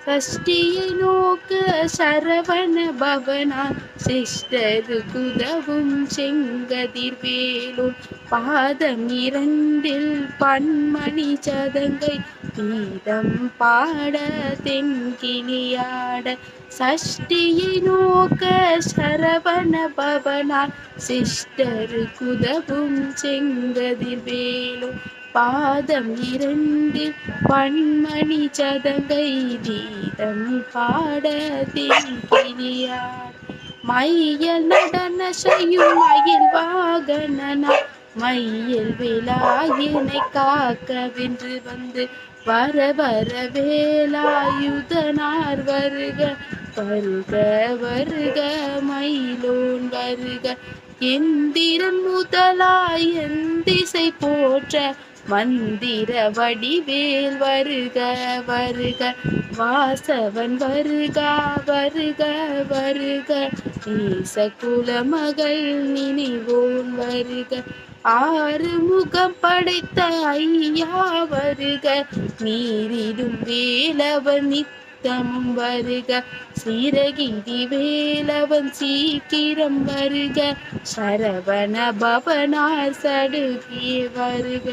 சஷ்டியை நோக்க சரவண பவனான் சிஷ்டரு குதவும் செங்கதிர் வேலூர் பாதம் இரண்டில் பன்மணி சதங்கை கீதம் பாட தென்கினியாட சஷ்டியை நோக்க சரவண பவனான் சிஷ்டரு குதவும் செங்கதிர் வேலூர் பாதம் இரண்டில் பன்மணி சதங்கை கீதம் பாட தென்கினியார் மையல் நடன செய்யும் மயில் வாகனனா மையல் விழாயினை காக்க வென்று வந்து வர வர வேலாயுதனார் வருக வருக வருக மயிலோன் வருக எந்திரன் முதலாய் எந்திசை போற்ற மந்திர வடிவேல் வருக வருக வாசவன் வருக வருக வருக ஈசகுல மகள் நினைவோன் வருக ஆறு முகம் படைத்த ஐயா வருக நீரிடும் வேலவன் நித்தமும் வருக சீரகிரி வேலவன் சீக்கிரம் வருக சரவண பவனார் சடுகிய வருக.